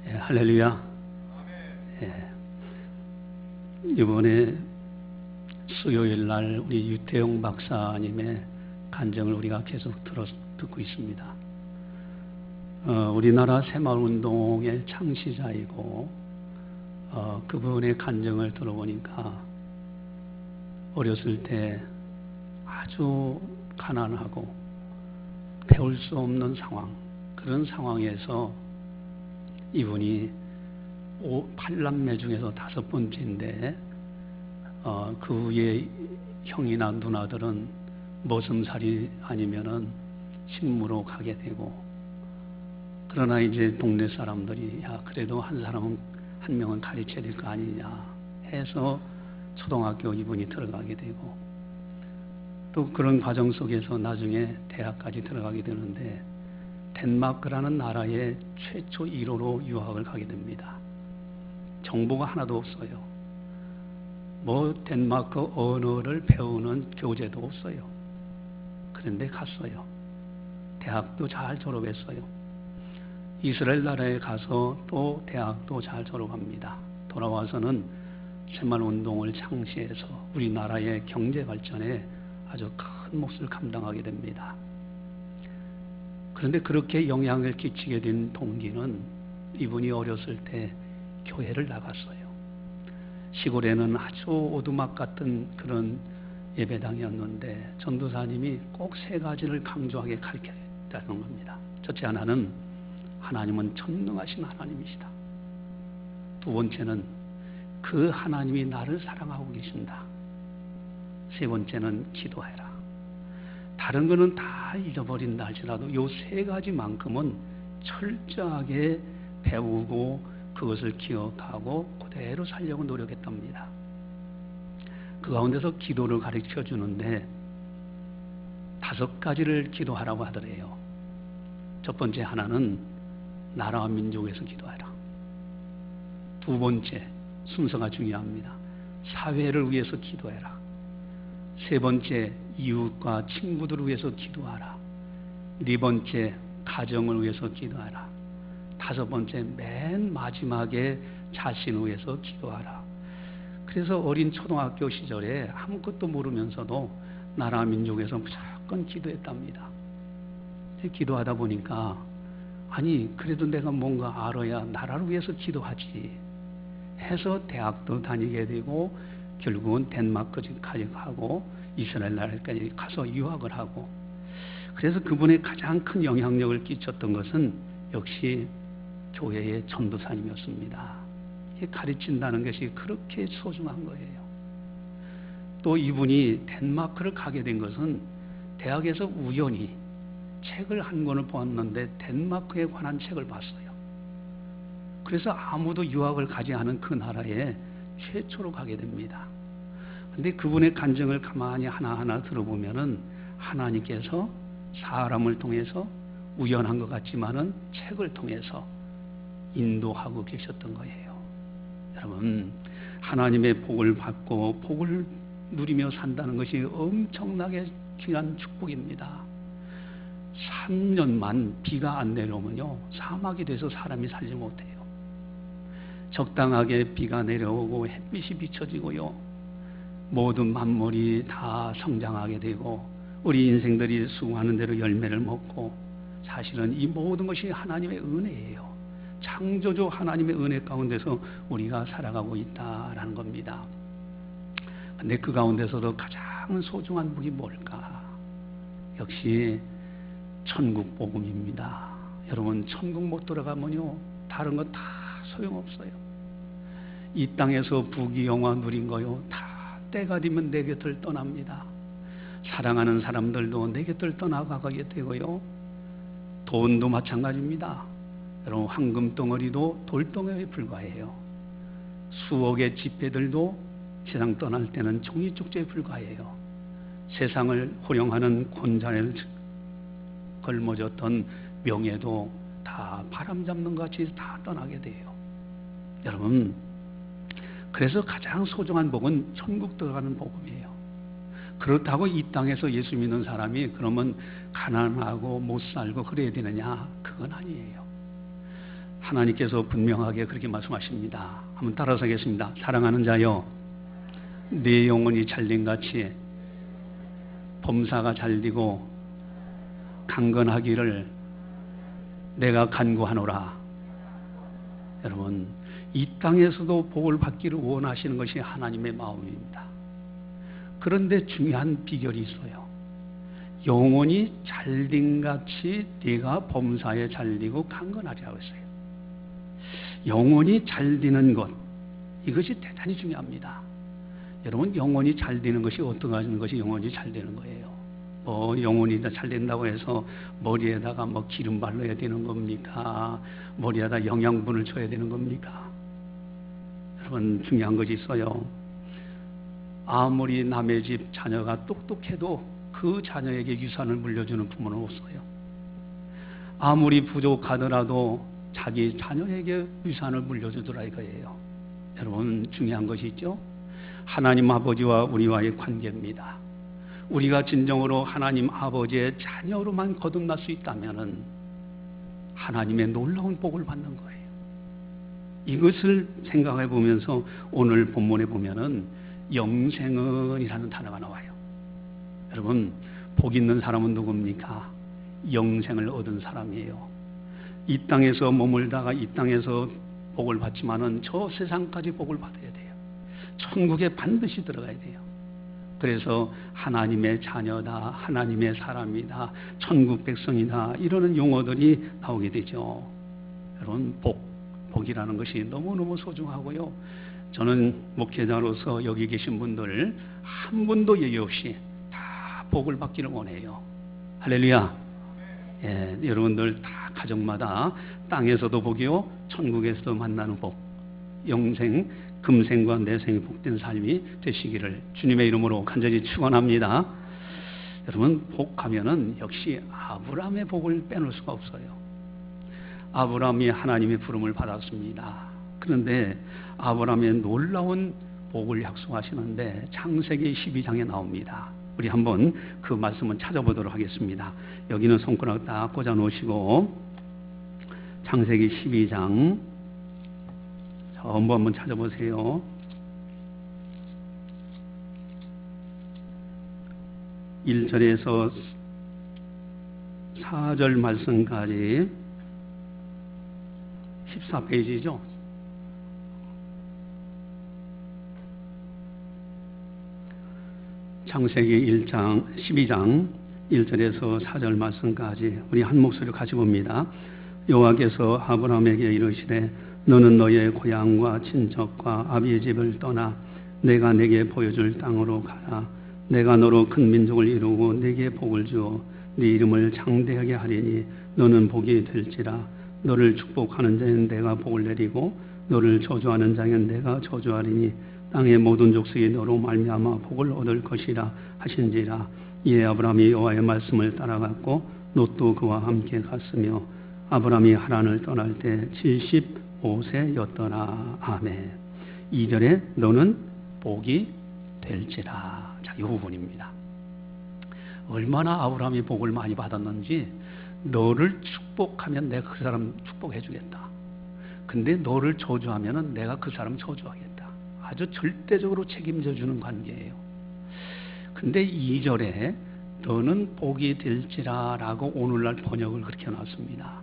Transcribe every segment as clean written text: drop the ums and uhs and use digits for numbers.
예, 할렐루야. 예, 이번에 수요일 날 우리 유태용 박사님의 간증을 우리가 계속 듣고 있습니다. 우리나라 새마을운동의 창시자이고 그분의 간증을 들어보니까 어렸을 때 아주 가난하고 배울 수 없는 상황, 그런 상황에서 이분이 8남매 중에서 5번째인데 그 위에 형이나 누나들은 머슴살이 아니면은 식무로 가게 되고, 그러나 이제 동네 사람들이 야 그래도 한 명은 가르쳐야 될 거 아니냐 해서 초등학교 이분이 들어가게 되고, 또 그런 과정 속에서 나중에 대학까지 들어가게 되는데 덴마크라는 나라에 최초 1호로 유학을 가게 됩니다. 정보가 하나도 없어요. 덴마크 언어를 배우는 교재도 없어요. 그런데 갔어요. 대학도 잘 졸업했어요. 이스라엘 나라에 가서 또 대학도 잘 졸업합니다. 돌아와서는 새마을운동을 창시해서 우리나라의 경제 발전에 아주 큰 몫을 감당하게 됩니다. 그런데 그렇게 영향을 끼치게 된 동기는 이분이 어렸을 때 교회를 나갔어요. 시골에는 아주 오두막 같은 그런 예배당이었는데 전도사님이 꼭 3가지를 강조하게 가르쳤다는 겁니다. 첫째 하나는 하나님은 전능하신 하나님이시다. 두 번째는 그 하나님이 나를 사랑하고 계신다. 세 번째는 기도해라. 다른 거는 다 잊어버린다 할지라도 이 3가지만큼은 철저하게 배우고 그것을 기억하고 그대로 살려고 노력했답니다. 그 가운데서 기도를 가르쳐 주는데 5가지를 기도하라고 하더래요. 첫 번째 하나는 나라와 민족에서 기도하라. 두 번째, 순서가 중요합니다. 사회를 위해서 기도해라. 세 번째, 이웃과 친구들을 위해서 기도하라. 네 번째, 가정을 위해서 기도하라. 5번째, 맨 마지막에 자신을 위해서 기도하라. 그래서 어린 초등학교 시절에 아무것도 모르면서도 나라 민족에서 무조건 기도했답니다. 기도하다 보니까 아니 그래도 내가 뭔가 알아야 나라를 위해서 기도하지 해서 대학도 다니게 되고 결국은 덴마크까지 가고 이스라엘 나라까지 가서 유학을 하고, 그래서 그분의 가장 큰 영향력을 끼쳤던 것은 역시 교회의 전도사님이었습니다. 가르친다는 것이 그렇게 소중한 거예요. 또 이분이 덴마크를 가게 된 것은 대학에서 우연히 책을 한 권을 보았는데 덴마크에 관한 책을 봤어요. 그래서 아무도 유학을 가지 않은 그 나라에 최초로 가게 됩니다. 근데 그분의 간증을 가만히 하나하나 들어보면은 하나님께서 사람을 통해서 우연한 것 같지만은 책을 통해서 인도하고 계셨던 거예요. 여러분, 하나님의 복을 받고 복을 누리며 산다는 것이 엄청나게 귀한 축복입니다. 3년만 비가 안 내려오면요, 사막이 돼서 사람이 살지 못해요. 적당하게 비가 내려오고 햇빛이 비춰지고요, 모든 만물이 다 성장하게 되고 우리 인생들이 수고하는 대로 열매를 먹고, 사실은 이 모든 것이 하나님의 은혜예요. 창조주 하나님의 은혜 가운데서 우리가 살아가고 있다라는 겁니다. 근데 그 가운데서도 가장 소중한 복이 뭘까? 역시 천국 복음입니다. 여러분, 천국 못 들어가면요 다른 건 다 소용없어요. 이 땅에서 부귀영화 누린 거요 다 때가 되면 내 곁을 떠납니다. 사랑하는 사람들도 내 곁을 떠나가게 되고요, 돈도 마찬가지입니다. 여러분, 황금 덩어리도 돌덩어리에 불과해요. 수억의 지폐들도 세상 떠날 때는 종이 쪽지에 불과해요. 세상을 호령하는 권장에 걸머졌던 명예도 다 바람 잡는 것 같이 다 떠나게 돼요. 여러분, 그래서 가장 소중한 복은 천국 들어가는 복음이에요. 그렇다고 이 땅에서 예수 믿는 사람이 그러면 가난하고 못 살고 그래야 되느냐? 그건 아니에요. 하나님께서 분명하게 그렇게 말씀하십니다. 한번 따라서 하겠습니다. 사랑하는 자여, 네 영혼이 잘됨같이 범사가 잘되고 강건하기를 내가 간구하노라. 여러분, 이 땅에서도 복을 받기를 원하시는 것이 하나님의 마음입니다. 그런데 중요한 비결이 있어요. 영혼이 잘됨같이 네가 범사에 잘되고 강건하리라고 했어요. 영혼이 잘되는 것, 이것이 대단히 중요합니다. 여러분, 영혼이 잘되는 것이 어떤 것이 영혼이 잘되는 거예요? 영혼이 잘 된다고 해서 머리에다가 기름 발라야 되는 겁니까? 머리에다 영양분을 줘야 되는 겁니까? 여러분, 중요한 것이 있어요. 아무리 남의 집 자녀가 똑똑해도 그 자녀에게 유산을 물려주는 부모는 없어요. 아무리 부족하더라도 자기 자녀에게 유산을 물려주더라 이거예요. 여러분, 중요한 것이 있죠. 하나님 아버지와 우리와의 관계입니다. 우리가 진정으로 하나님 아버지의 자녀로만 거듭날 수 있다면 하나님의 놀라운 복을 받는 거예요. 이것을 생각해 보면서 오늘 본문에 보면은 영생은이라는 단어가 나와요. 여러분, 복 있는 사람은 누굽니까? 영생을 얻은 사람이에요. 이 땅에서 머물다가 이 땅에서 복을 받지만은 저 세상까지 복을 받아야 돼요. 천국에 반드시 들어가야 돼요. 그래서 하나님의 자녀다, 하나님의 사람이다, 천국 백성이다, 이러는 용어들이 나오게 되죠. 여러분, 복이라는 것이 너무너무 소중하고요. 저는 목회자로서 여기 계신 분들 한 분도 예외 없이 다 복을 받기를 원해요. 할렐루야. 예, 여러분들 다 가정마다 땅에서도 복이요, 천국에서도 만나는 복, 영생, 금생과 내생이 복된 삶이 되시기를 주님의 이름으로 간절히 축원합니다. 여러분, 복하면은 역시 아브라함의 복을 빼놓을 수가 없어요. 아브라함이 하나님의 부름을 받았습니다. 그런데 아브라함의 놀라운 복을 약속하시는데 창세기 12장에 나옵니다. 우리 한번 그 말씀을 찾아보도록 하겠습니다. 여기는 손가락 딱 꽂아 놓으시고 창세기 12장 전부 한번 찾아보세요. 1절에서 4절 말씀까지 14페이지죠. 창세기 12장 1절에서 4절 말씀까지 우리 한 목소리로 같이 봅니다. 여호와께서 아브라함에게 이르시되 너는 너의 고향과 친척과 아비의 집을 떠나 내가 내게 보여줄 땅으로 가라. 내가 너로 큰 민족을 이루고 내게 복을 주어 네 이름을 장대하게 하리니 너는 복이 될지라. 너를 축복하는 자에는 내가 복을 내리고 너를 저주하는 자에는 내가 저주하리니 땅의 모든 족속이 너로 말미암아 복을 얻을 것이라 하신지라. 이에 아브라함이 여호와의 말씀을 따라갔고 롯도 그와 함께 갔으며 아브라함이 하란을 떠날 때 75세였더라. 아멘. 2절에 너는 복이 될지라. 자, 이 부분입니다. 얼마나 아브라함이 복을 많이 받았는지, 너를 축복하면 내가 그 사람 축복해 주겠다. 근데 너를 저주하면 내가 그 사람 저주하겠다. 아주 절대적으로 책임져 주는 관계예요. 근데 2절에 너는 복이 될지라 라고 오늘날 번역을 그렇게 해놨습니다.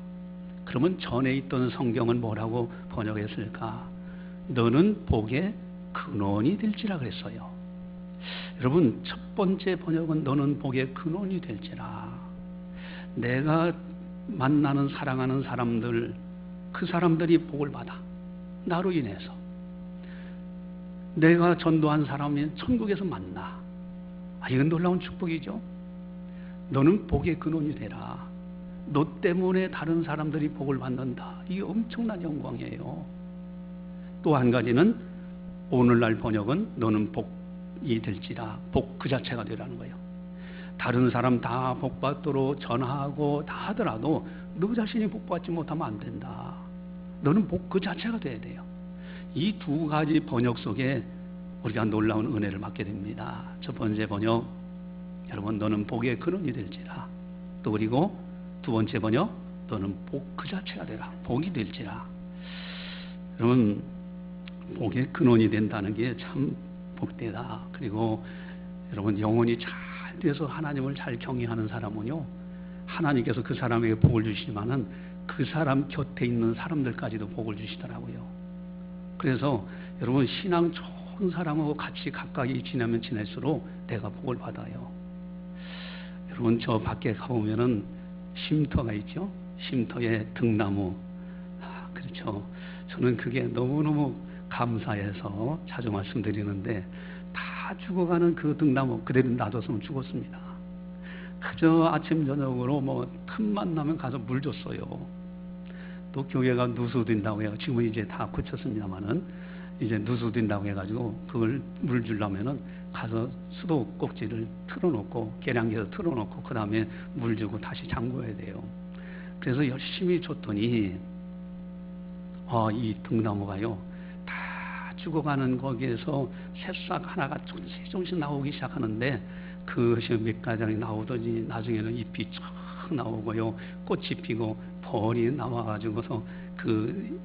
그러면 전에 있던 성경은 뭐라고 번역했을까? 너는 복의 근원이 될지라 그랬어요. 여러분, 첫 번째 번역은 너는 복의 근원이 될지라. 내가 만나는 사랑하는 사람들, 그 사람들이 복을 받아. 나로 인해서. 내가 전도한 사람이 천국에서 만나. 이건 놀라운 축복이죠. 너는 복의 근원이 되라. 너 때문에 다른 사람들이 복을 받는다. 이게 엄청난 영광이에요. 또 한 가지는 오늘날 번역은 너는 복이 될지라. 복 그 자체가 되라는 거예요. 다른 사람 다 복받도록 전하고 다 하더라도 너 자신이 복받지 못하면 안 된다. 너는 복 그 자체가 돼야 돼요. 이 두 가지 번역 속에 우리가 놀라운 은혜를 받게 됩니다. 첫 번째 번역, 여러분 너는 복의 근원이 될지라. 또 그리고 두 번째 번역, 너는 복 그 자체가 되라. 복이 될지라. 여러분, 복의 근원이 된다는 게 참 복되다. 그리고 여러분, 영혼이 잘 돼서 하나님을 잘 경외하는 사람은요, 하나님께서 그 사람에게 복을 주시지만은 그 사람 곁에 있는 사람들까지도 복을 주시더라고요. 그래서 여러분, 신앙 좋은 사람하고 같이 가까이 지내면 지낼수록 내가 복을 받아요. 여러분, 저 밖에 가보면은 쉼터가 있죠. 쉼터에 등나무. 그렇죠. 저는 그게 너무너무 감사해서 자주 말씀드리는데, 다 죽어가는 그 등나무 그대로 놔뒀으면 죽었습니다. 그저 아침 저녁으로 뭐 틈만 나면 가서 물 줬어요. 또 교회가 누수된다고 해요. 지금은 이제 다 고쳤습니다만은 이제 누수된다고 해가지고 그걸 물 주려면은 가서 수도꼭지를 틀어놓고 계량기에서 틀어놓고 그 다음에 물 주고 다시 잠궈야 돼요. 그래서 열심히 줬더니 이 등나무가요 다 죽어가는 거기에서 새싹 하나가 조금씩 나오기 시작하는데, 그것이 몇 가지 나오더니 나중에는 잎이 쫙 나오고요, 꽃이 피고 벌이 나와가지고서 그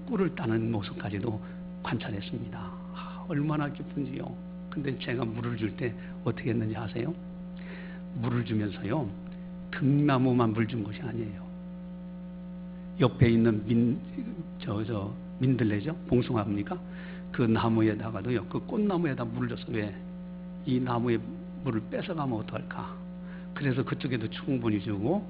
꿀을 따는 모습까지도 관찰했습니다. 얼마나 기쁜지요. 근데 제가 물을 줄 때 어떻게 했는지 아세요? 물을 주면서요, 등나무만 물 준 것이 아니에요. 옆에 있는 민들레죠? 봉숭아입니까? 그 나무에다가도요, 그 꽃나무에다 물을 줬어요. 왜? 이 나무에 물을 뺏어가면 어떡할까? 그래서 그쪽에도 충분히 주고,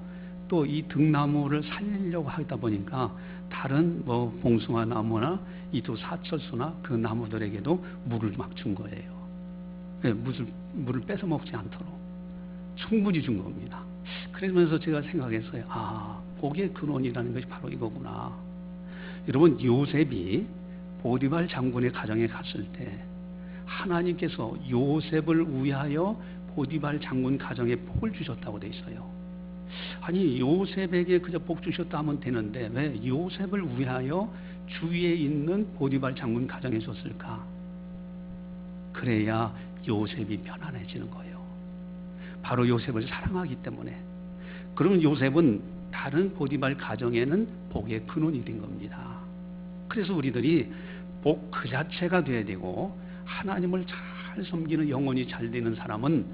또 이 등나무를 살리려고 하다 보니까 다른 뭐 봉숭아 나무나 이 두 사철수나 그 나무들에게도 물을 막 준 거예요. 물을 뺏어 먹지 않도록 충분히 준 겁니다. 그러면서 제가 생각했어요. 복의 근원이라는 것이 바로 이거구나. 여러분, 요셉이 보디발 장군의 가정에 갔을 때 하나님께서 요셉을 위하여 보디발 장군 가정에 복을 주셨다고 돼 있어요. 아니, 요셉에게 그저 복 주셨다 하면 되는데 왜 요셉을 위하여 주위에 있는 보디발 장군 가정에 줬을까? 그래야 요셉이 편안해지는 거예요. 바로 요셉을 사랑하기 때문에. 그러면 요셉은 다른 보디발 가정에는 복의 근원이 된 겁니다. 그래서 우리들이 복 그 자체가 돼야 되고, 하나님을 잘 섬기는 영혼이 잘 되는 사람은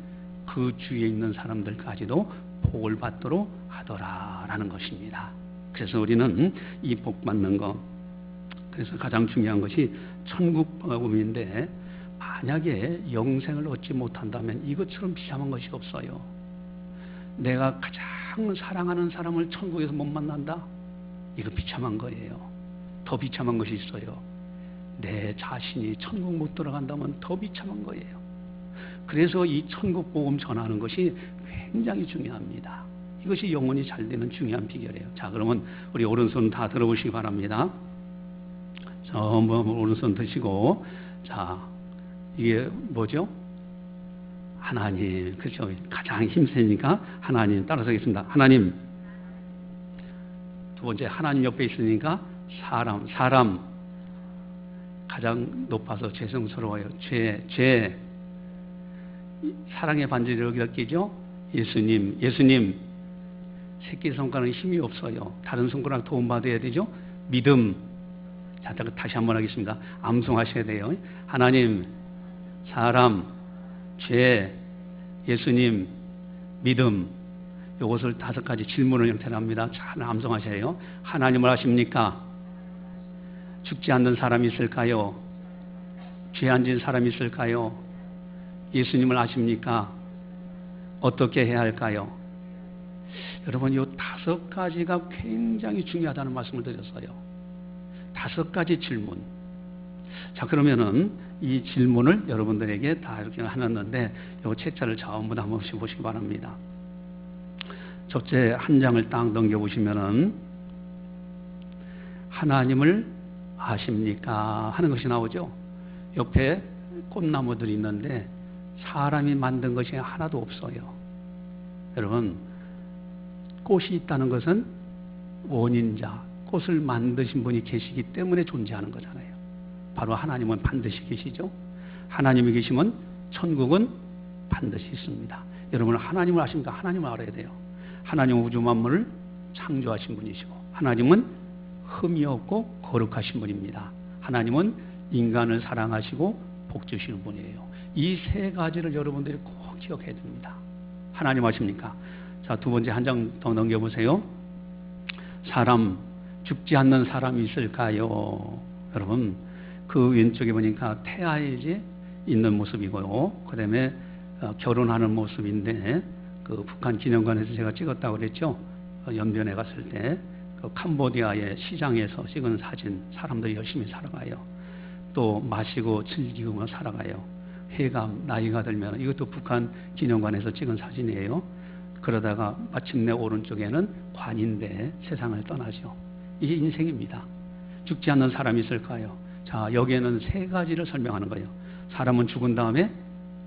그 주위에 있는 사람들까지도 복을 받도록 하더라라는 것입니다. 그래서 우리는 이 복 받는 것, 그래서 가장 중요한 것이 천국복음인데, 만약에 영생을 얻지 못한다면 이것처럼 비참한 것이 없어요. 내가 가장 사랑하는 사람을 천국에서 못 만난다? 이거 비참한 거예요. 더 비참한 것이 있어요. 내 자신이 천국 못 들어간다면 더 비참한 거예요. 그래서 이 천국 복음 전하는 것이 굉장히 중요합니다. 이것이 영혼이 잘 되는 중요한 비결이에요. 자, 그러면 우리 오른손 다 들어보시기 바랍니다. 전부 오른손 드시고, 자, 이게 뭐죠? 하나님. 그렇죠. 가장 힘세니까 하나님 따라서겠습니다. 하나님. 두 번째, 하나님 옆에 있으니까 사람. 가장 높아서 죄성스러워요. 죄. 사랑의 반지를 여기다 끼죠? 예수님. 새끼손가락에 힘이 없어요. 다른 손가락 도움받아야 되죠? 믿음. 자, 다시 한번 하겠습니다. 암송하셔야 돼요. 하나님, 사람, 죄, 예수님, 믿음. 이것을 5가지 질문을 형태로 합니다. 잘 암송하셔요. 하나님을 아십니까? 죽지 않는 사람이 있을까요? 죄 안 지은 사람이 있을까요? 예수님을 아십니까? 어떻게 해야 할까요? 여러분, 이 5가지가 굉장히 중요하다는 말씀을 드렸어요. 5가지 질문. 자, 그러면은 이 질문을 여러분들에게 다 이렇게 해놨는데, 이 책자를 전부 다 한 번씩 보시기 바랍니다. 첫째 한 장을 딱 넘겨보시면은, 하나님을 아십니까? 하는 것이 나오죠. 옆에 꽃나무들이 있는데, 사람이 만든 것이 하나도 없어요. 여러분, 꽃이 있다는 것은 원인자, 꽃을 만드신 분이 계시기 때문에 존재하는 거잖아요. 바로 하나님은 반드시 계시죠. 하나님이 계시면 천국은 반드시 있습니다. 여러분, 하나님을 아십니까? 하나님을 알아야 돼요. 하나님은 우주 만물을 창조하신 분이시고, 하나님은 흠이 없고 거룩하신 분입니다. 하나님은 인간을 사랑하시고 복 주시는 분이에요. 이 세 가지를 여러분들이 꼭 기억해야 됩니다. 하나님 아십니까? 자, 두 번째 한 장 더 넘겨보세요. 사람, 죽지 않는 사람이 있을까요? 여러분, 그 왼쪽에 보니까 태아에 있는 모습이고요. 그 다음에 결혼하는 모습인데, 그 북한 기념관에서 제가 찍었다고 그랬죠. 연변에 갔을 때 그 캄보디아의 시장에서 찍은 사진. 사람들이 열심히 살아가요. 또 마시고 즐기고 살아가요. 해감, 나이가 들면, 이것도 북한 기념관에서 찍은 사진이에요. 그러다가 마침내 오른쪽에는 관인데 세상을 떠나죠. 이게 인생입니다. 죽지 않는 사람이 있을까요? 자, 여기에는 세 가지를 설명하는 거예요. 사람은 죽은 다음에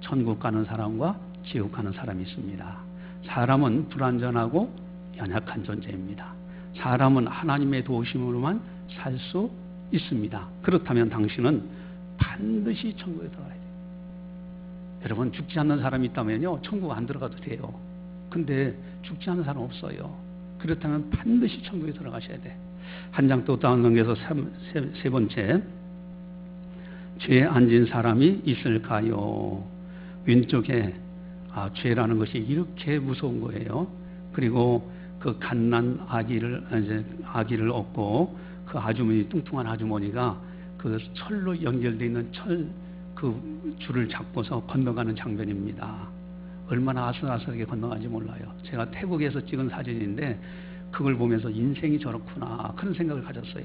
천국 가는 사람과 지옥 가는 사람이 있습니다. 사람은 불완전하고 연약한 존재입니다. 사람은 하나님의 도우심으로만 살 수 있습니다. 그렇다면 당신은 반드시 천국에 들어가야 돼요. 여러분, 죽지 않는 사람이 있다면요, 천국 안 들어가도 돼요. 근데 죽지 않는 사람 없어요. 그렇다면 반드시 천국에 들어가셔야 돼. 한 장 또 다운 넘겨서 세 번째, 죄에 앉은 사람이 있을까요? 왼쪽에 죄라는 것이 이렇게 무서운 거예요. 그리고 그 갓난 아기를 얻고 그 아주머니, 뚱뚱한 아주머니가 그 철로 연결되어 있는 그 줄을 잡고서 건너가는 장면입니다. 얼마나 아슬아슬하게 건너가는지 몰라요. 제가 태국에서 찍은 사진인데 그걸 보면서 인생이 저렇구나, 그런 생각을 가졌어요.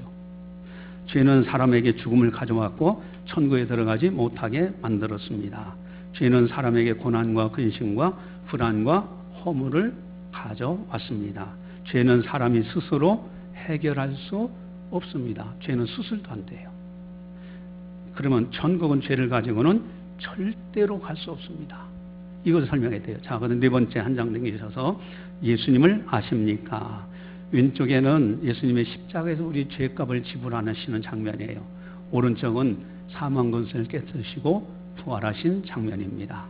죄는 사람에게 죽음을 가져왔고 천국에 들어가지 못하게 만들었습니다. 죄는 사람에게 고난과 근심과 불안과 허물을 가져왔습니다. 죄는 사람이 스스로 해결할 수 없습니다. 죄는 수술도 안 돼요. 그러면 천국은 죄를 가지고는 절대로 갈 수 없습니다. 이것을 설명해야 돼요. 자, 그럼 네 번째 한 장 넘기셔서 예수님을 아십니까? 왼쪽에는 예수님의 십자가에서 우리 죄값을 지불하시는 장면이에요. 오른쪽은 사망 권세를 깨뜨리시고 부활하신 장면입니다.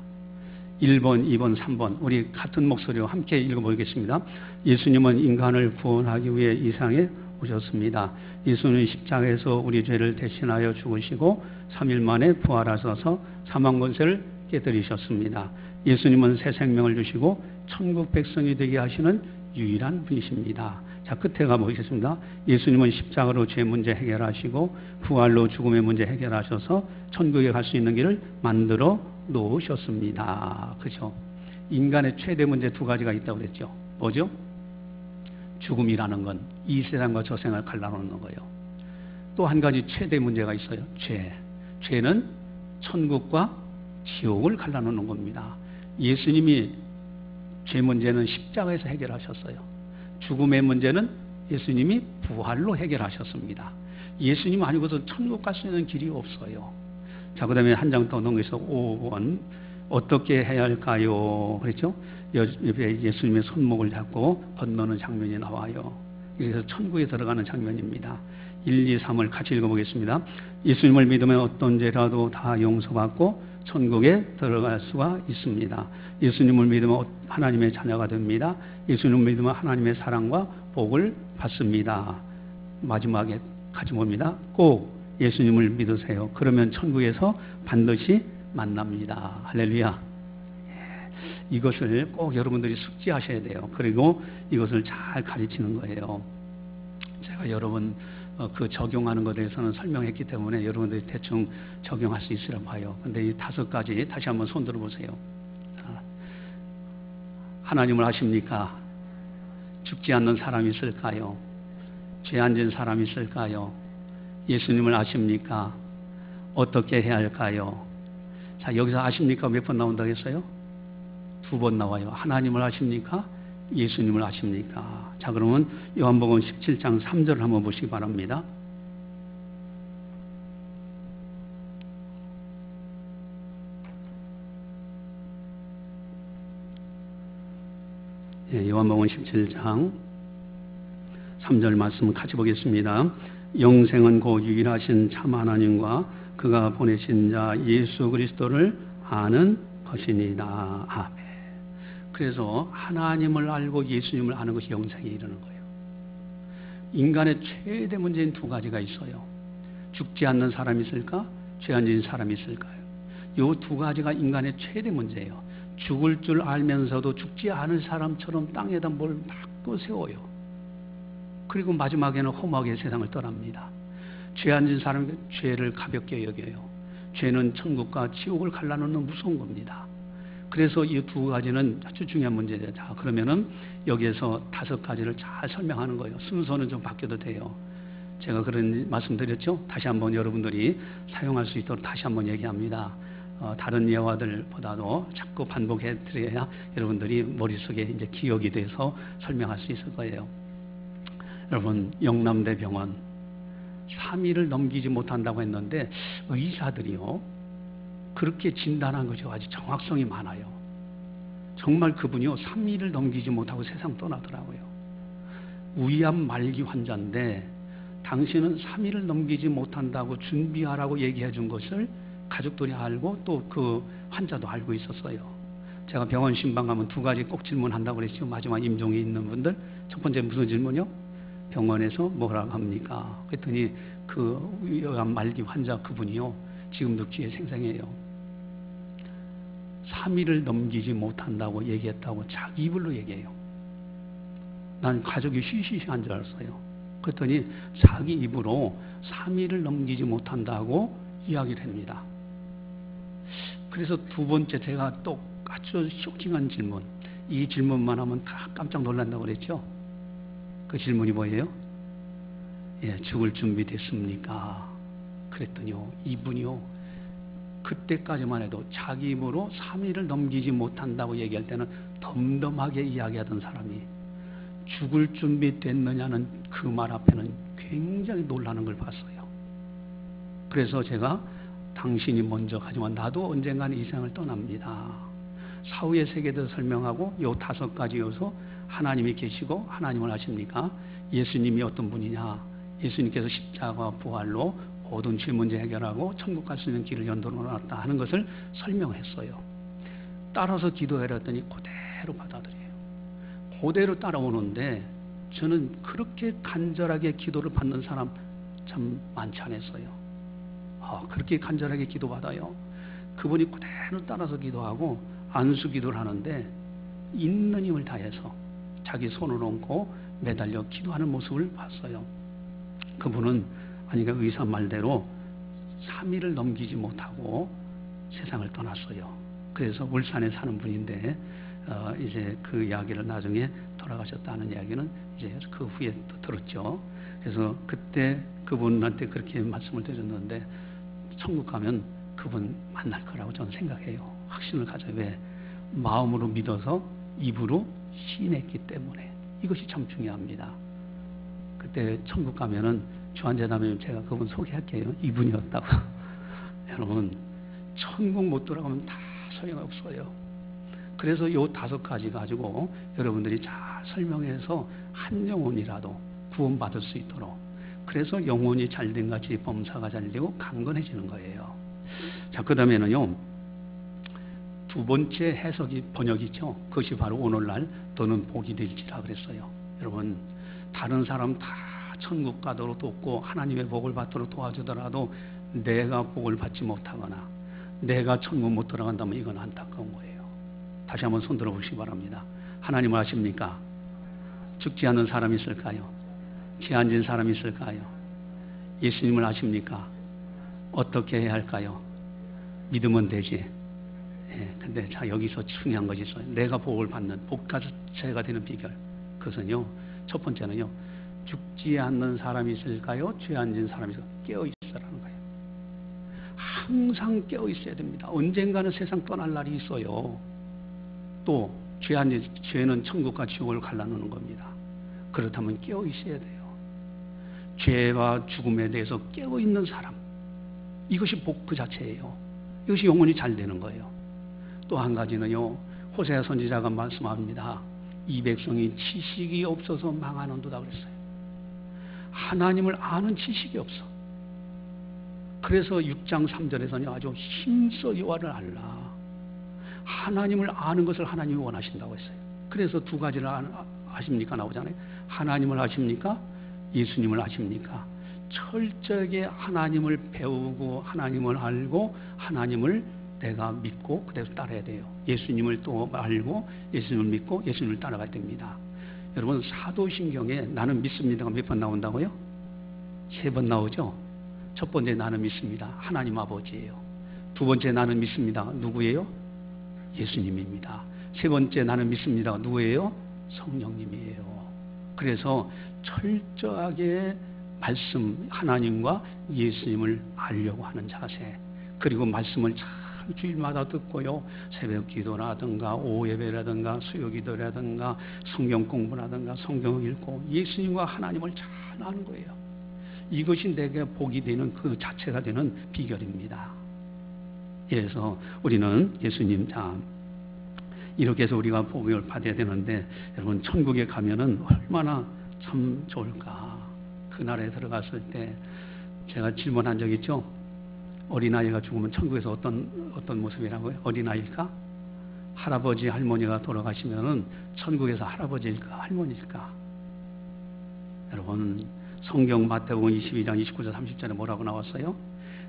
1번, 2번, 3번 우리 같은 목소리로 함께 읽어보겠습니다. 예수님은 인간을 구원하기 위해 이 세상에 오셨습니다. 예수님은 십자가에서 우리 죄를 대신하여 죽으시고 3일 만에 부활하셔서 사망 권세를 깨뜨리셨습니다. 예수님은 새 생명을 주시고 천국 백성이 되게 하시는 유일한 분이십니다. 자, 끝에 가보겠습니다. 예수님은 십자가로 죄 문제 해결하시고 부활로 죽음의 문제 해결하셔서 천국에 갈 수 있는 길을 만들어 놓으셨습니다. 그죠? 인간의 최대 문제 두 가지가 있다고 그랬죠. 뭐죠? 죽음이라는 건 이 세상과 저 세상을 갈라놓는 거예요. 또 한 가지 최대 문제가 있어요. 죄. 죄는 천국과 지옥을 갈라놓는 겁니다. 예수님이 죄 문제는 십자가에서 해결하셨어요. 죽음의 문제는 예수님이 부활로 해결하셨습니다. 예수님 아니고서 천국 갈 수 있는 길이 없어요. 자, 그 다음에 한 장 더 넘겨서 5번 어떻게 해야 할까요? 그랬죠? 옆에 예수님의 손목을 잡고 건너는 장면이 나와요. 그래서 천국에 들어가는 장면입니다. 1, 2, 3을 같이 읽어보겠습니다. 예수님을 믿으면 어떤 죄라도 다 용서받고 천국에 들어갈 수가 있습니다. 예수님을 믿으면 하나님의 자녀가 됩니다. 예수님을 믿으면 하나님의 사랑과 복을 받습니다. 마지막에 같이 봅니다. 꼭 예수님을 믿으세요. 그러면 천국에서 반드시 만납니다. 할렐루야. 이것을 꼭 여러분들이 숙지하셔야 돼요. 그리고 이것을 잘 가르치는 거예요. 제가 여러분 그 적용하는 것에 대해서는 설명했기 때문에 여러분들이 대충 적용할 수 있으려 봐요. 근데 이 5가지 다시 한번 손 들어보세요. 하나님을 아십니까? 죽지 않는 사람이 있을까요? 죄 안 진 사람이 있을까요? 예수님을 아십니까? 어떻게 해야 할까요? 자, 여기서 아십니까? 몇 번 나온다고 했어요? 2번 나와요. 하나님을 아십니까? 예수님을 아십니까? 자, 그러면 요한복음 17장 3절을 한번 보시기 바랍니다. 요한복음 17장 3절 말씀 같이 보겠습니다. 영생은 곧 유일하신 참 하나님과 그가 보내신 자 예수 그리스도를 아는 것이니이다. 아멘. 그래서 하나님을 알고 예수님을 아는 것이 영생에 이르는 거예요. 인간의 최대 문제인 두 가지가 있어요. 죽지 않는 사람이 있을까? 죄 안 지은 사람이 있을까요? 이 두 가지가 인간의 최대 문제예요. 죽을 줄 알면서도 죽지 않을 사람처럼 땅에다 뭘 막 세워요. 그리고 마지막에는 험하게 세상을 떠납니다. 죄 안 지은 사람은 죄를 가볍게 여겨요. 죄는 천국과 지옥을 갈라놓는 무서운 겁니다. 그래서 이 두 가지는 아주 중요한 문제예요. 자, 그러면은 여기에서 5가지를 잘 설명하는 거예요. 순서는 좀 바뀌어도 돼요. 제가 그런 말씀드렸죠? 다시 한번 여러분들이 사용할 수 있도록 다시 한번 얘기합니다. 다른 예화들보다도 자꾸 반복해 드려야 여러분들이 머릿속에 이제 기억이 돼서 설명할 수 있을 거예요. 여러분, 영남대병원 3일을 넘기지 못한다고 했는데 의사들이요, 그렇게 진단한 것이 아주 정확성이 많아요. 정말 그분이요 3일을 넘기지 못하고 세상 떠나더라고요. 위암 말기 환자인데 당신은 3일을 넘기지 못한다고 준비하라고 얘기해 준 것을 가족들이 알고 또 그 환자도 알고 있었어요. 제가 병원 신방 가면 2가지 꼭 질문한다고 그랬죠. 마지막 임종에 있는 분들. 첫 번째 무슨 질문이요? 병원에서 뭐라고 합니까? 그랬더니 그 위암 말기 환자 그분이요 지금도 귀에 생생해요. 3일을 넘기지 못한다고 얘기했다고 자기 입으로 얘기해요. 난 가족이 쉬쉬쉬한 줄 알았어요. 그랬더니 자기 입으로 3일을 넘기지 못한다고 이야기를 합니다. 그래서 두 번째 제가 또 아주 쇼킹한 질문, 이 질문만 하면 다 깜짝 놀란다고 그랬죠. 그 질문이 뭐예요? 예, 죽을 준비 됐습니까? 그랬더니요, 이분이요 그때까지만 해도 자기 입으로 3일을 넘기지 못한다고 얘기할 때는 덤덤하게 이야기하던 사람이 죽을 준비 됐느냐는 그 말 앞에는 굉장히 놀라는 걸 봤어요. 그래서 제가 당신이 먼저 가지만 나도 언젠가는 이 세상을 떠납니다. 사후의 세계에 대해서 설명하고 요 5가지 요소, 하나님이 계시고 하나님을 아십니까? 예수님이 어떤 분이냐? 예수님께서 십자가와 부활로 모든 죄 문제 해결하고 천국 갈 수 있는 길을 연도로 놨다 하는 것을 설명했어요. 따라서 기도해라 했더니 그대로 받아들여요. 그대로 따라오는데 저는 그렇게 간절하게 기도를 받는 사람 참 많지 않았어요. 그렇게 간절하게 기도받아요. 그분이 그대로 따라서 기도하고 안수 기도를 하는데 있는 힘을 다해서 자기 손을 얹고 매달려 기도하는 모습을 봤어요. 그분은 아니가 의사 말대로 3일을 넘기지 못하고 세상을 떠났어요. 그래서 울산에 사는 분인데 이제 그 이야기를 나중에 돌아가셨다는 이야기는 이제 그 후에 또 들었죠. 그래서 그때 그분한테 그렇게 말씀을 드렸는데 천국 가면 그분 만날 거라고 저는 생각해요. 확신을 가져요. 왜? 마음으로 믿어서 입으로 시인했기 때문에. 이것이 참 중요합니다. 그때 천국 가면은 주한제담에 제가 그분 소개할게요. 이분이었다고. 여러분, 천국 못 돌아가면 다 소용없어요. 그래서 이 5가지 가지고 여러분들이 잘 설명해서 한 영혼이라도 구원받을 수 있도록, 그래서 영혼이 잘된 같이 범사가 잘되고 강건해지는 거예요. 자, 그 다음에는요 2번째 해석이 번역이죠. 그것이 바로 오늘날 너는 복이 될지라 그랬어요. 여러분, 다른 사람 다 천국 가도록 돕고 하나님의 복을 받도록 도와주더라도 내가 복을 받지 못하거나 내가 천국 못 들어간다면 이건 안타까운 거예요. 다시 한번 손 들어 보시기 바랍니다. 하나님을 아십니까? 죽지 않는 사람이 있을까요? 죄 안 지은 사람이 있을까요? 예수님을 아십니까? 어떻게 해야 할까요? 믿으면 되지. 근데 자, 여기서 중요한 것이 있어요. 내가 복을 받는, 복가제가 되는 비결. 그것은요, 첫 번째는요, 죽지 않는 사람이 있을까요? 죄 안 지은 사람이 있을까요? 깨어 있으라는 거예요. 항상 깨어 있어야 됩니다. 언젠가는 세상 떠날 날이 있어요. 또 죄는 천국과 지옥을 갈라놓는 겁니다. 그렇다면 깨어 있어야 돼요. 죄와 죽음에 대해서 깨어 있는 사람, 이것이 복 그 자체예요. 이것이 영혼이 잘 되는 거예요. 또 한 가지는요, 호세아 선지자가 말씀합니다. 이 백성이 지식이 없어서 망하는도다 그랬어요. 하나님을 아는 지식이 없어. 그래서 6장 3절에서는 아주 힘써 여호와를 알라. 하나님을 아는 것을 하나님이 원하신다고 했어요. 그래서 2가지를 아십니까 나오잖아요. 하나님을 아십니까? 예수님을 아십니까? 철저하게 하나님을 배우고 하나님을 알고 하나님을 내가 믿고 그대로 따라야 돼요. 예수님을 또 알고 예수님을 믿고 예수님을 따라가야 됩니다. 여러분 사도신경에 나는 믿습니다가 몇 번 나온다고요? 3번 나오죠. 첫 번째 나는 믿습니다. 하나님 아버지예요. 두 번째 나는 믿습니다. 누구예요? 예수님입니다. 세 번째 나는 믿습니다. 누구예요? 성령님이에요. 그래서 철저하게 말씀 하나님과 예수님을 알려고 하는 자세, 그리고 말씀을 참 주일마다 듣고요, 새벽 기도라든가 오예배라든가 수요기도라든가 성경 공부라든가 성경을 읽고 예수님과 하나님을 잘 아는 거예요. 이것이 내게 복이 되는 그 자체가 되는 비결입니다. 그래서 우리는 예수님 이렇게 해서 우리가 복을 받아야 되는데, 여러분 천국에 가면은 얼마나 참 좋을까. 그 나라에 들어갔을 때 제가 질문한 적 있죠. 어린아이가 죽으면 천국에서 어떤 모습이라고요? 어린아이일까? 할아버지 할머니가 돌아가시면은 천국에서 할아버지일까 할머니일까? 여러분 성경 마태복음 22장 29절 30절에 뭐라고 나왔어요?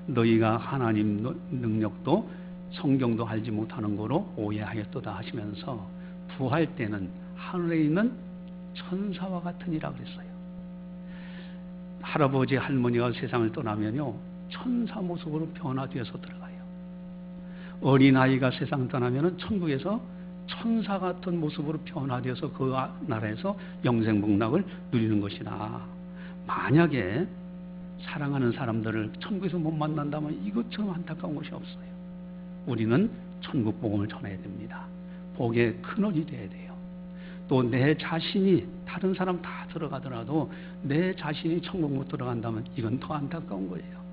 너희가 하나님 능력도 성경도 알지 못하는 거로 오해하였도다 하시면서 부활 때는 하늘에 있는 천사와 같으니라 그랬어요. 할아버지 할머니가 세상을 떠나면요 천사 모습으로 변화되어서 들어가요. 어린아이가 세상을 떠나면은 천국에서 천사 같은 모습으로 변화되어서 그 나라에서 영생복락을 누리는 것이라. 만약에 사랑하는 사람들을 천국에서 못 만난다면 이것처럼 안타까운 것이 없어요. 우리는 천국 복음을 전해야 됩니다. 복의 근원이 돼야 돼요. 또 내 자신이 다른 사람 다 들어가더라도 내 자신이 천국 못 들어간다면 이건 더 안타까운 거예요.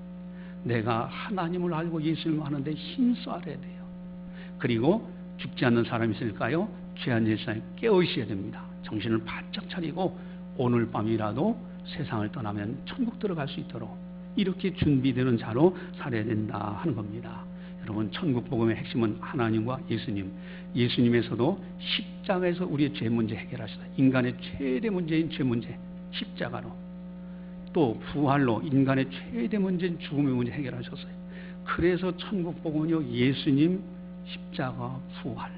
내가 하나님을 알고 예수님을 하는데 힘써 알아야 돼요. 그리고 죽지 않는 사람이 있을까요? 죄한 일상에 깨어 있어야 됩니다. 정신을 바짝 차리고 오늘 밤이라도 세상을 떠나면 천국 들어갈 수 있도록 이렇게 준비되는 자로 살아야 된다 하는 겁니다. 여러분 천국 복음의 핵심은 하나님과 예수님, 예수님에서도 십자가에서 우리의 죄 문제 해결하시다. 인간의 최대 문제인 죄 문제 십자가로, 또 부활로 인간의 최대 문제인 죽음의 문제 해결하셨어요. 그래서 천국 복음은요 예수님, 십자가, 부활,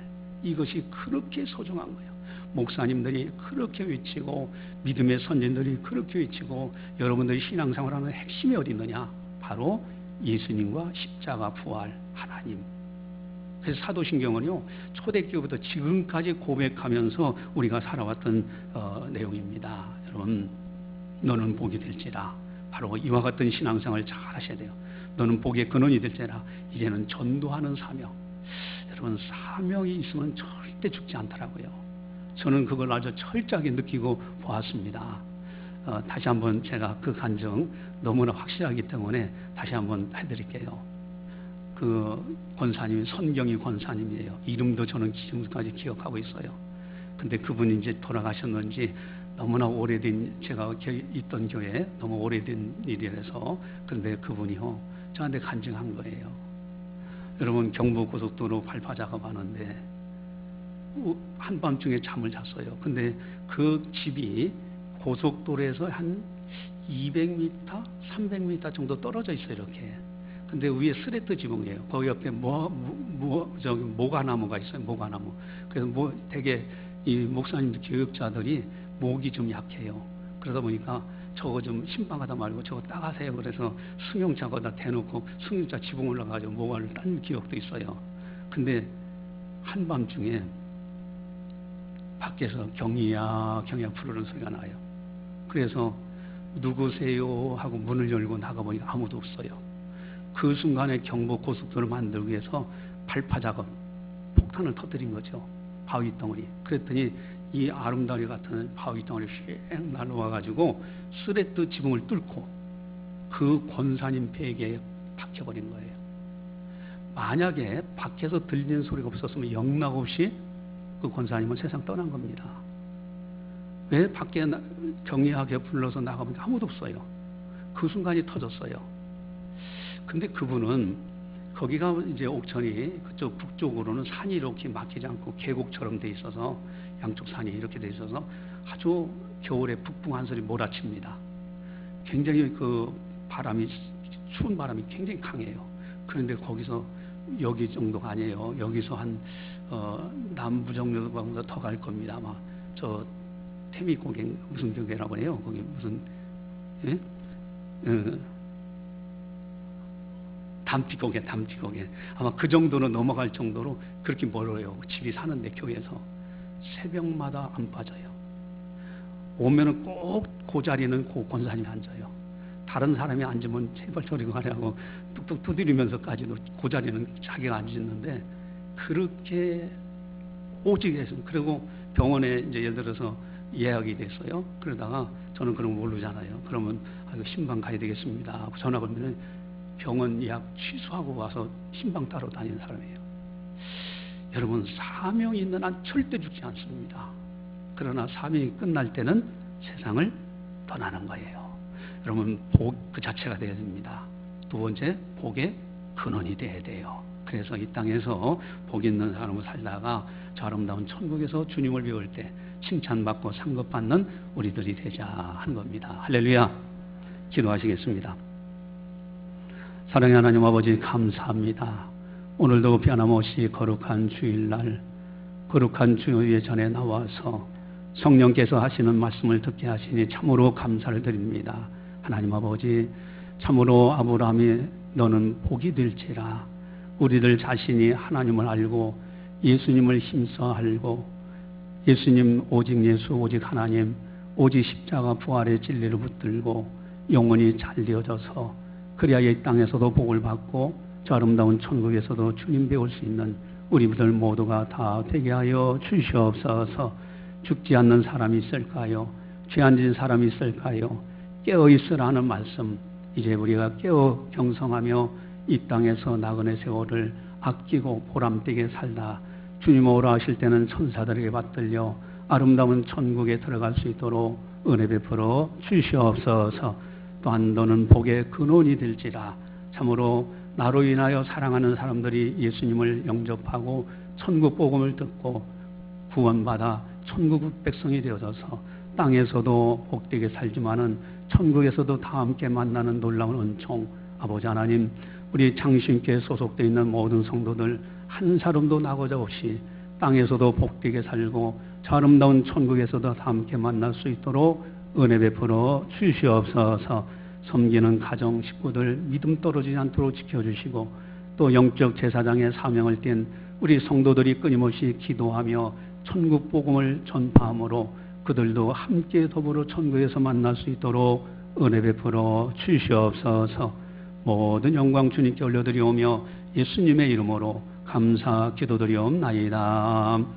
이것이 그렇게 소중한 거예요. 목사님들이 그렇게 외치고 믿음의 선진들이 그렇게 외치고 여러분들이 신앙생활하는 핵심이 어디 있느냐? 바로 예수님과 십자가, 부활, 하나님. 그래서 사도신경은요 초대교부터 지금까지 고백하면서 우리가 살아왔던 내용입니다. 여러분 너는 복이 될지라. 바로 이와 같은 신앙생활을 잘 하셔야 돼요. 너는 복의 근원이 될지라. 이제는 전도하는 사명. 여러분 사명이 있으면 절대 죽지 않더라고요. 저는 그걸 아주 철저하게 느끼고 보았습니다. 다시 한번 제가 그 간증 너무나 확실하기 때문에 다시 한번 해드릴게요. 그 권사님이 선경이 권사님이에요. 이름도 저는 지금까지 기억하고 있어요. 근데 그분이 이제 돌아가셨는지 너무나 오래된, 제가 있던 교회에 너무 오래된 일이라서, 근데 그분이요 저한테 간증한 거예요. 여러분 경부고속도로 발파 작업하는데 한밤중에 잠을 잤어요. 근데 그 집이 고속도로에서 한 200m, 300m 정도 떨어져 있어요. 이렇게. 근데 위에 스레트 지붕이에요. 거기 옆에 모가나무가 있어요. 모가나무. 그래서 되게 이 목사님 교육자들이 목이 좀 약해요. 그러다 보니까 저거 좀 신방하다 말고 저거 따가세요. 그래서 승용차 거기다 대놓고 승용차 지붕 올라가지고 모가를 딴 기억도 있어요. 근데 한밤중에 밖에서 경이야 부르는 소리가 나요. 그래서 누구세요 하고 문을 열고 나가보니까 아무도 없어요. 그 순간에 경부 고속도로를 만들기 위해서 발파 작업, 폭탄을 터뜨린 거죠. 바위 덩어리. 그랬더니 이 아름다리 같은 바위 덩어리 휙 날아와가지고 스레트 지붕을 뚫고 그 권사님 폐에게 박혀버린 거예요. 만약에 밖에서 들리는 소리가 없었으면 영락없이 그 권사님은 세상 떠난 겁니다. 왜 밖에 경리하게 불러서 나가보니까 아무도 없어요. 그 순간이 터졌어요. 근데 그분은 거기가 이제 옥천이 그쪽 북쪽으로는 산이 이렇게 막히지 않고 계곡처럼 돼 있어서 양쪽 산이 이렇게 돼 있어서 아주 겨울에 북풍 한 소리 몰아칩니다. 굉장히 그 바람이, 추운 바람이 굉장히 강해요. 그런데 거기서 여기 정도가 아니에요. 여기서 한 남부 정도보다 더 갈 겁니다. 아마 저 태미고개 무슨 고개라고 해요? 거기 무슨 예? 담티고개 아마 그 정도는 넘어갈 정도로 그렇게 멀어요. 집이 사는데 교회에서 새벽마다 안 빠져요. 오면은 꼭 그 자리는 고 권사님이 앉아요. 다른 사람이 앉으면 제발 저리 가라고 뚝뚝 두드리면서까지도 그 자리는 자기가 앉는데 그렇게 오직 해서, 그리고 병원에 이제 예를 들어서 예약이 됐어요. 그러다가 저는 그런 거 모르잖아요. 그러면 이거 신방 가야 되겠습니다 하고 전화 걸면은 병원 예약 취소하고 와서 신방 따로 다니는 사람이에요. 여러분, 사명이 있는 한 절대 죽지 않습니다. 그러나 사명이 끝날 때는 세상을 떠나는 거예요. 여러분, 복 그 자체가 되어야 됩니다. 두 번째, 복의 근원이 되어야 돼요. 그래서 이 땅에서 복 있는 사람으로 살다가 저 아름다운 천국에서 주님을 배울 때 칭찬받고 상급받는 우리들이 되자 하는 겁니다. 할렐루야. 기도하시겠습니다. 사랑의 하나님 아버지, 감사합니다. 오늘도 변함없이 거룩한 주일날, 거룩한 주의 전에 나와서 성령께서 하시는 말씀을 듣게 하시니 참으로 감사를 드립니다. 하나님 아버지, 참으로 아브라함이 너는 복이 될지라, 우리들 자신이 하나님을 알고 예수님을 힘써 알고 예수님, 오직 예수, 오직 하나님, 오직 십자가 부활의 진리를 붙들고 영혼이 잘 되어져서 그래야 이 땅에서도 복을 받고 저 아름다운 천국에서도 주님 배울 수 있는 우리들 모두가 다 되게 하여 주시옵소서. 죽지 않는 사람이 있을까요? 죄 안 지은 사람이 있을까요? 깨어있으라 하는 말씀, 이제 우리가 깨어 경성하며 이 땅에서 나그네 세월을 아끼고 보람되게 살다 주님 오라 하실 때는 천사들에게 받들려 아름다운 천국에 들어갈 수 있도록 은혜 베풀어 주시옵소서. 또한 너는 복의 근원이 될지라, 참으로 나로 인하여 사랑하는 사람들이 예수님을 영접하고 천국 복음을 듣고 구원받아 천국 백성이 되어져서 땅에서도 복되게 살지만은 천국에서도 다 함께 만나는 놀라운 은총, 아버지 하나님, 우리 장신교에 소속되어 있는 모든 성도들 한 사람도 나고자 없이 땅에서도 복되게 살고 저 아름다운 천국에서도 다 함께 만날 수 있도록 은혜 베풀어 주시옵소서. 섬기는 가정 식구들 믿음 떨어지지 않도록 지켜주시고, 또 영적 제사장의 사명을 띈 우리 성도들이 끊임없이 기도하며 천국 복음을 전파함으로 그들도 함께 더불어 천국에서 만날 수 있도록 은혜 베풀어 주시옵소서. 모든 영광 주님께 올려드리오며 예수님의 이름으로 감사 기도드리옵나이다.